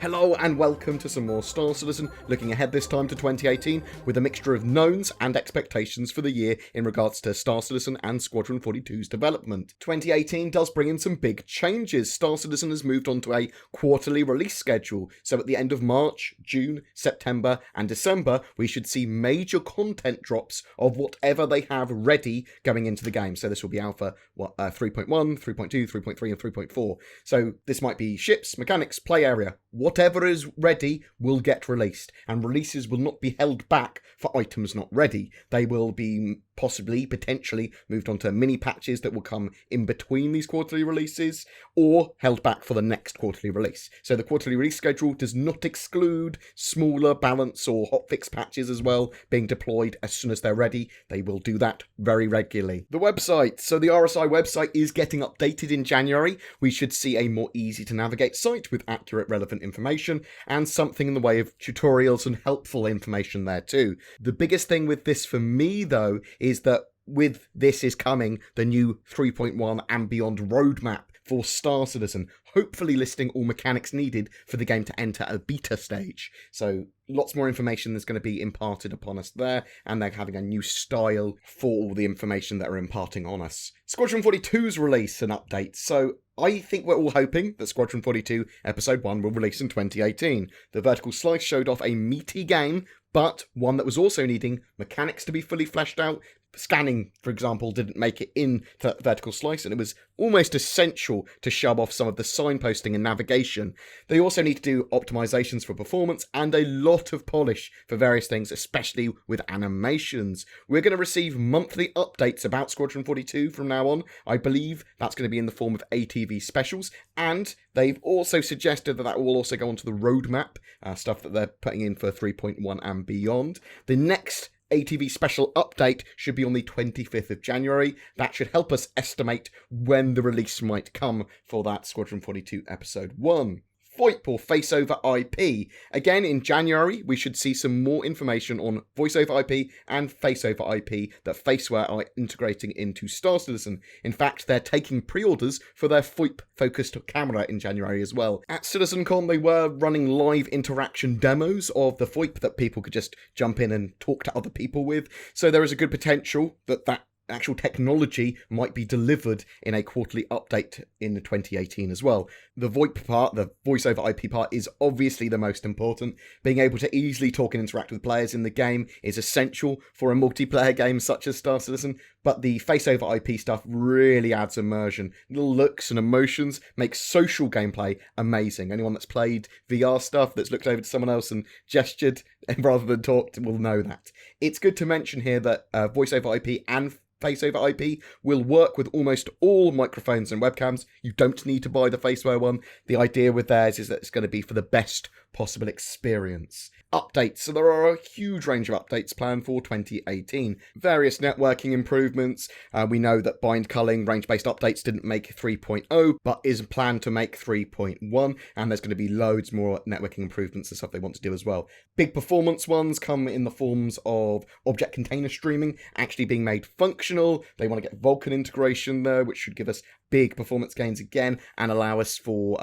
Hello and welcome to some more Star Citizen, looking ahead this time to 2018 with a mixture of knowns and expectations for the year in regards to Star Citizen and Squadron 42's development. 2018 does bring in some big changes. Star Citizen has moved on to a quarterly release schedule, so at the end of March, June, September and December we should see major content drops of whatever they have ready going into the game. So this will be Alpha 3.1, 3.2, 3.3 and 3.4. So this might be ships, mechanics, play area. Whatever is ready will get released, and releases will not be held back for items not ready. They will be potentially moved on to mini patches that will come in between these quarterly releases, or held back for the next quarterly release. So the quarterly release schedule does not exclude smaller balance or hotfix patches as well being deployed as soon as they're ready. They will do that very regularly. The website. So the RSI website is getting updated in January. We should see a more easy to navigate site with accurate, relevant information and something in the way of tutorials and helpful information there too. The biggest thing with this for me though is that with this is coming the new 3.1 and beyond roadmap for Star Citizen, hopefully listing all mechanics needed for the game to enter a beta stage. So lots more information that's going to be imparted upon us there, and they're having a new style for all the information that are imparting on us. Squadron 42's release and updates. So I think we're all hoping that Squadron 42 Episode 1 will release in 2018. The Vertical Slice showed off a meaty game, but one that was also needing mechanics to be fully fleshed out. Scanning, for example, didn't make it in to Vertical Slice, and it was almost essential to shove off some of the signposting and navigation. They also need to do optimizations for performance and a lot of polish for various things, especially with animations. We're going to receive monthly updates about Squadron 42 from now on. I believe that's going to be in the form of ATV specials, and they've also suggested that will also go onto the roadmap, stuff that they're putting in for 3.1 and beyond. The next ATV special update should be on the 25th of January. That should help us estimate when the release might come for that Squadron 42 Episode 1. VoIP or Faceover IP. Again, in January, we should see some more information on Voice-over IP and Faceover IP that Faceware are integrating into Star Citizen. In fact, they're taking pre-orders for their VoIP-focused camera in January as well. At CitizenCon, they were running live interaction demos of the VoIP that people could just jump in and talk to other people with. So there is a good potential that actual technology might be delivered in a quarterly update in 2018 as well. The VoIP part, the voice over IP part, is obviously the most important. Being able to easily talk and interact with players in the game is essential for a multiplayer game such as Star Citizen, but the face over IP stuff really adds immersion. Little looks and emotions make social gameplay amazing. Anyone that's played VR stuff, that's looked over to someone else and gestured rather than talked, will know that. It's good to mention here that voice over IP and Face-over IP will work with almost all microphones and webcams. You don't need to buy the Faceware one. The idea with theirs is that it's going to be for the best possible experience. Updates. So there are a huge range of updates planned for 2018. Various networking improvements. We know that bind culling range-based updates didn't make 3.0, but is planned to make 3.1, and there's going to be loads more networking improvements and stuff they want to do as well. Big performance ones come in the forms of object container streaming actually being made functional. They want to get Vulkan integration there, which should give us big performance gains again and allow us for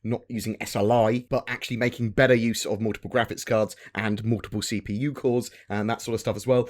not using SLI, but actually making better use of multiple graphics cards and multiple CPU cores and that sort of stuff as well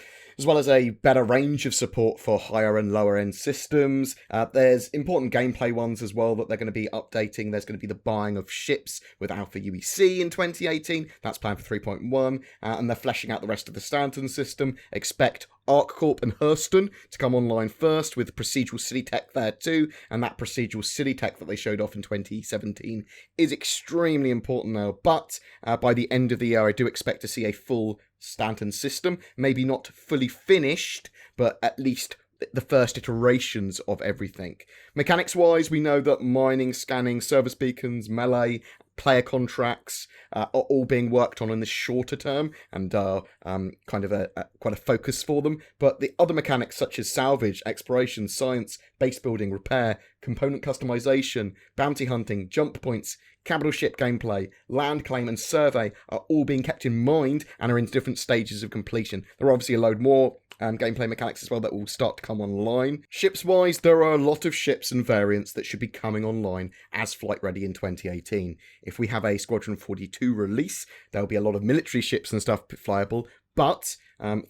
as a better range of support for higher and lower end systems. There's important gameplay ones as well that they're going to be updating. There's going to be the buying of ships with Alpha UEC in 2018. That's planned for 3.1, and they're fleshing out the rest of the Stanton system. Expect ArcCorp and Hurston to come online first with procedural city tech there too, and that procedural city tech that they showed off in 2017 is extremely important now, but by the end of the year I do expect to see a full Stanton system, maybe not fully finished, but at least the first iterations of everything. Mechanics wise, we know that mining, scanning, service beacons, melee, player contracts are all being worked on in the shorter term and are kind of quite a focus for them. But the other mechanics such as salvage, exploration, science, base building, repair, component customization, bounty hunting, jump points, capital ship gameplay, land claim and survey are all being kept in mind and are in different stages of completion. There are obviously a load more gameplay mechanics as well that will start to come online. Ships-wise, there are a lot of ships and variants that should be coming online as flight ready in 2018. If we have a Squadron 42 release, there'll be a lot of military ships and stuff flyable, but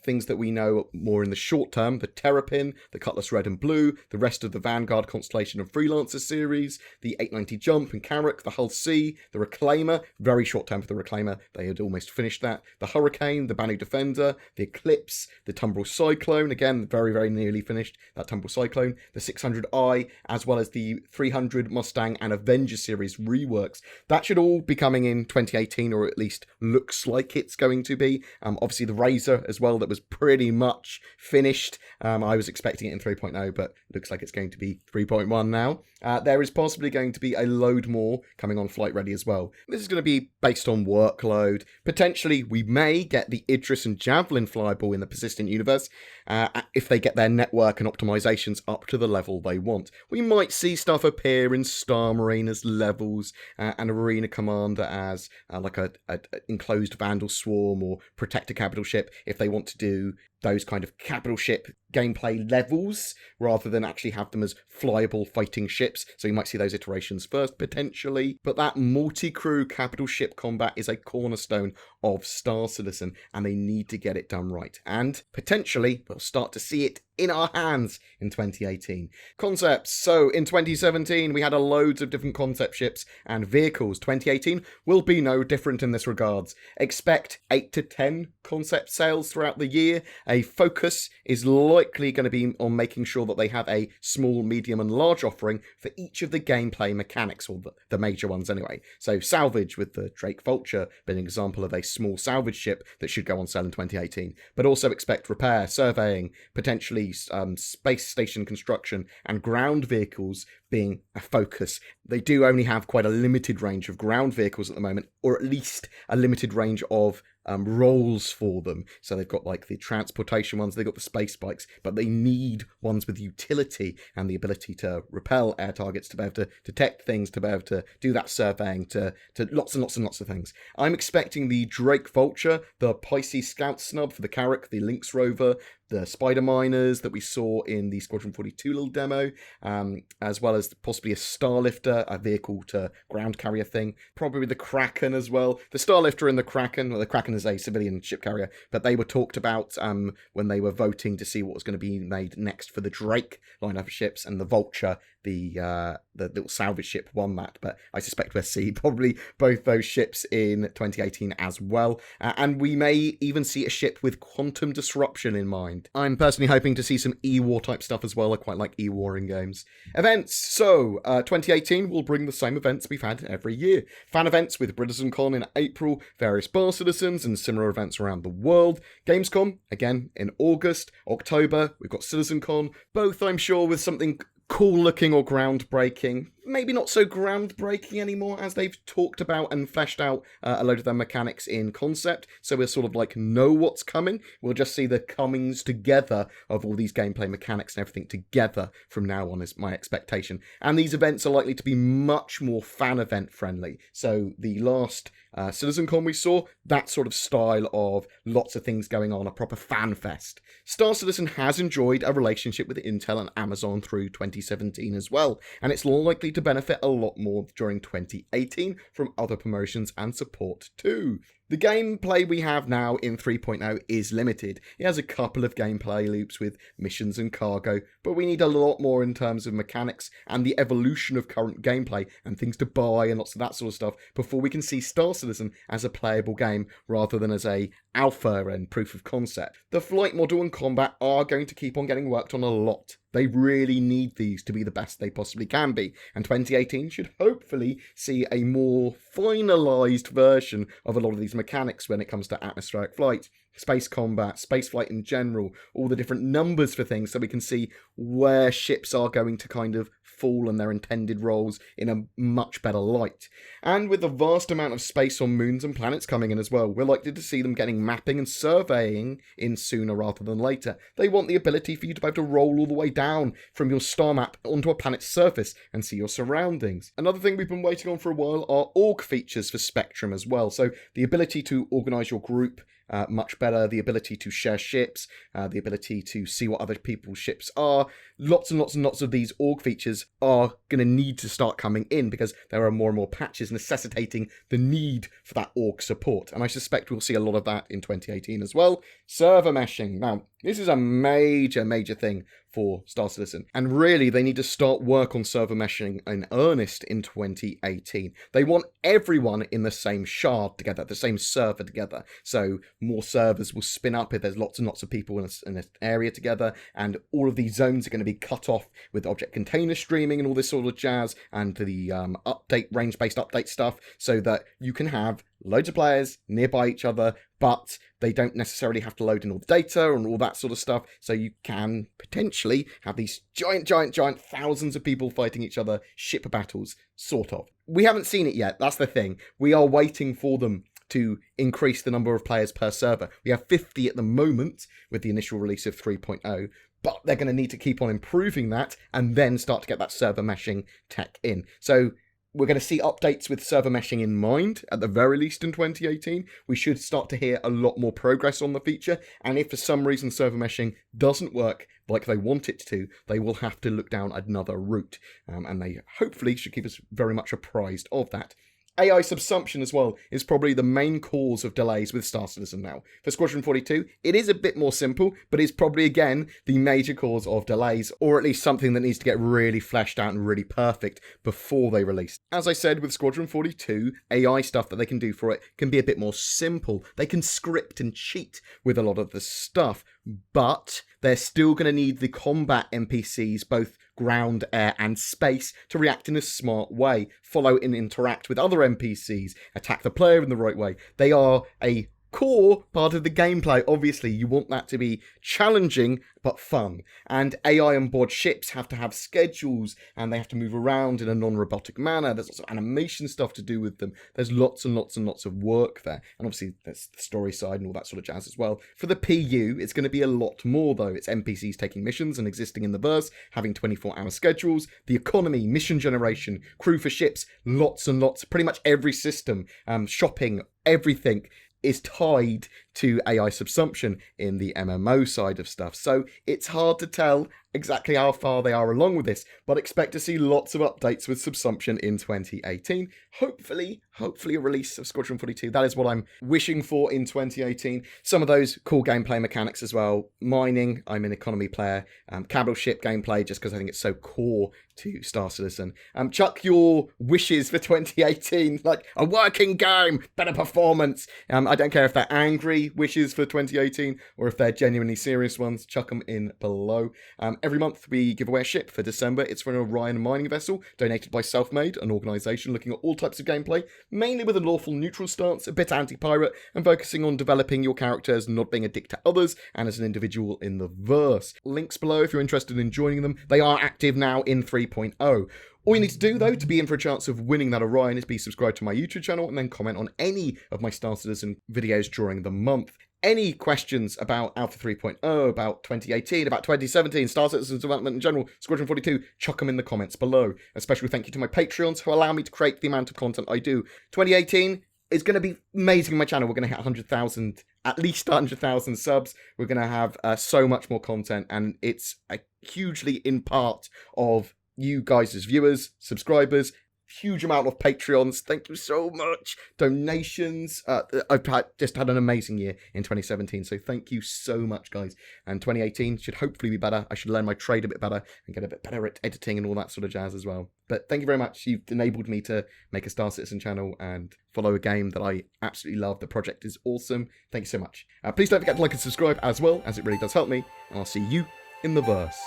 things that we know more in the short term, the Terrapin, the Cutlass Red and Blue, the rest of the Vanguard, Constellation and Freelancer series, the 890 Jump and Carrack, the Hull C, the Reclaimer, very short term for the Reclaimer, they had almost finished that, the Hurricane, the Banu Defender, the Eclipse, the Tumbrel Cyclone, again, very, very nearly finished, that Tumbrel Cyclone, the 600i, as well as the 300 Mustang and Avenger series reworks. That should all be coming in 2018, or at least looks like it's going to be. Obviously, the Razor as well, that was pretty much finished. I was expecting it in 3.0, but looks like it's going to be 3.1 now. There is possibly going to be a load more coming on flight ready as well. This is going to be based on workload. Potentially, we may get the Idris and Javelin flyable in the Persistent universe if they get their network and optimizations up to the level they want. We might see stuff appear in Star Marine as levels, and Arena Commander as like a enclosed Vandal Swarm or Protector Capital Ship if they want to do those kind of capital ship gameplay levels rather than actually have them as flyable fighting ships. So you might see those iterations first potentially, but that multi-crew capital ship combat is a cornerstone of Star Citizen and they need to get it done right, and potentially we'll start to see it in our hands in 2018. Concepts. So in 2017 we had a loads of different concept ships and vehicles. 2018 will be no different in this regards. Expect 8 to 10 concept sales throughout the year. A focus is likely going to be on making sure that they have a small, medium and large offering for each of the gameplay mechanics, or the major ones anyway. So salvage, with the Drake Vulture being an example of a small salvage ship that should go on sale in 2018. But also expect repair, surveying, potentially space station construction and ground vehicles being a focus. They do only have quite a limited range of ground vehicles at the moment, or at least a limited range of roles for them. So they've got like the transportation ones, they've got the space bikes, but they need ones with utility and the ability to repel air targets, to be able to detect things, to be able to do that surveying, to lots and lots and lots of things. I'm expecting the Drake Vulture, the Pisces Scout Snub for the Carrack, the Lynx Rover, the Spider Miners that we saw in the Squadron 42 little demo, as well as possibly a Starlifter, a vehicle to ground carrier thing, probably the Kraken as well. The Starlifter and the Kraken, well, the Kraken is a civilian ship carrier, but they were talked about when they were voting to see what was going to be made next for the Drake lineup of ships, and the Vulture, the little salvage ship, won that, but I suspect we'll see probably both those ships in 2018 as well, and we may even see a ship with quantum disruption in mind. I'm personally hoping to see some E-War type stuff as well. I quite like E-War in games. Events. So, 2018 will bring the same events we've had every year. Fan events with BritizensCon in April, various Bar Citizens and similar events around the world. Gamescom, again, in August. October, we've got CitizenCon, both I'm sure with something cool looking or groundbreaking. Maybe not so groundbreaking anymore, as they've talked about and fleshed out a load of their mechanics in concept, so we'll sort of like know what's coming. We'll just see the comings together of all these gameplay mechanics and everything together from now on, is my expectation. And these events are likely to be much more fan event friendly. So the last CitizenCon we saw, that sort of style of lots of things going on, a proper fan fest. Star Citizen has enjoyed a relationship with Intel and Amazon through 2017 as well, and it's likely to benefit a lot more during 2018 from other promotions and support too. The gameplay we have now in 3.0 is limited. It has a couple of gameplay loops with missions and cargo, but we need a lot more in terms of mechanics and the evolution of current gameplay and things to buy and lots of that sort of stuff before we can see Star Citizen as a playable game rather than as a alpha and proof of concept. The flight model and combat are going to keep on getting worked on a lot. They really need these to be the best they possibly can be, and 2018 should hopefully see a more finalised version of a lot of these mechanics when it comes to atmospheric flight, space combat, space flight in general, all the different numbers for things, so we can see where ships are going to kind of fall and their intended roles in a much better light. And with the vast amount of space on moons and planets coming in as well, we're likely to see them getting mapping and surveying in sooner rather than later. They want the ability for you to be able to roll all the way down from your star map onto a planet's surface and see your surroundings. Another thing we've been waiting on for a while are org features for Spectrum as well, so the ability to organise your group much better. The ability to share ships, the ability to see what other people's ships are. Lots and lots and lots of these org features are going to need to start coming in because there are more and more patches necessitating the need for that org support. And I suspect we'll see a lot of that in 2018 as well. Server meshing. Now, this is a major thing for Star Citizen. And really, they need to start work on server meshing in earnest in 2018. They want everyone in the same shard together, the same server together. So more servers will spin up if there's lots and lots of people in an area together, and all of these zones are going to be cut off with object container streaming and all this sort of jazz, and the range-based update stuff, so that you can have loads of players nearby each other, but they don't necessarily have to load in all the data and all that sort of stuff, so you can potentially have these giant thousands of people fighting each other, ship battles, sort of. We haven't seen it yet, that's the thing. We are waiting for them to increase the number of players per server. We have 50 at the moment with the initial release of 3.0, but they're going to need to keep on improving that and then start to get that server meshing tech in. So we're going to see updates with server meshing in mind, at the very least in 2018. We should start to hear a lot more progress on the feature, and if for some reason server meshing doesn't work like they want it to, they will have to look down another route, and they hopefully should keep us very much apprised of that. AI subsumption as well is probably the main cause of delays with Star Citizen now. For Squadron 42, it is a bit more simple, but it's probably, again, the major cause of delays, or at least something that needs to get really fleshed out and really perfect before they release. As I said, with Squadron 42, AI stuff that they can do for it can be a bit more simple. They can script and cheat with a lot of the stuff, but they're still going to need the combat NPCs, both ground, air, and space, to react in a smart way, follow and interact with other NPCs, attack the player in the right way. They are a core part of the gameplay. Obviously, you want that to be challenging but fun. And AI on board ships have to have schedules, and they have to move around in a non-robotic manner. There's lots of animation stuff to do with them. There's lots and lots and lots of work there. And obviously, there's the story side and all that sort of jazz as well. For the PU, it's going to be a lot more, though. It's NPCs taking missions and existing in the verse, having 24-hour schedules, the economy, mission generation, crew for ships, lots and lots, pretty much every system, shopping, everything is tied to AI subsumption in the MMO side of stuff. So it's hard to tell exactly how far they are along with this, but expect to see lots of updates with subsumption in 2018. Hopefully a release of Squadron 42. That is what I'm wishing for in 2018. Some of those cool gameplay mechanics as well. Mining, I'm an economy player. Capital ship gameplay, just because I think it's so core to Star Citizen. Chuck your wishes for 2018, like a working game, better performance. I don't care if they're angry wishes for 2018 or if they're genuinely serious ones. Chuck them in below. Every month we give away a ship. For December, it's for an Orion mining vessel donated by Selfmade, an organisation looking at all types of gameplay, mainly with a lawful neutral stance, a bit anti-pirate, and focusing on developing your characters, not being a dick to others, and as an individual in the verse. Links below if you're interested in joining them. They are active now in 3.0. All you need to do, though, to be in for a chance of winning that Orion is be subscribed to my YouTube channel and then comment on any of my Star Citizen videos during the month. Any questions about Alpha 3.0, about 2018, about 2017, Star Citizen development in general, Squadron 42, chuck them in the comments below. A special thank you to my Patreons who allow me to create the amount of content I do. 2018 is going to be amazing on my channel. We're going to hit 100,000, at least 100,000 subs. We're going to have so much more content, and it's hugely in part of you guys as viewers, subscribers, huge amount of Patreons. Thank you so much. Donations. I've just had an amazing year in 2017, so thank you so much, guys. And 2018 should hopefully be better. I should learn my trade a bit better and get a bit better at editing and all that sort of jazz as well. But thank you very much. You've enabled me to make a Star Citizen channel and follow a game that I absolutely love. The project is awesome. Thank you so much. Please don't forget to like and subscribe as well, as it really does help me. And I'll see you in the verse.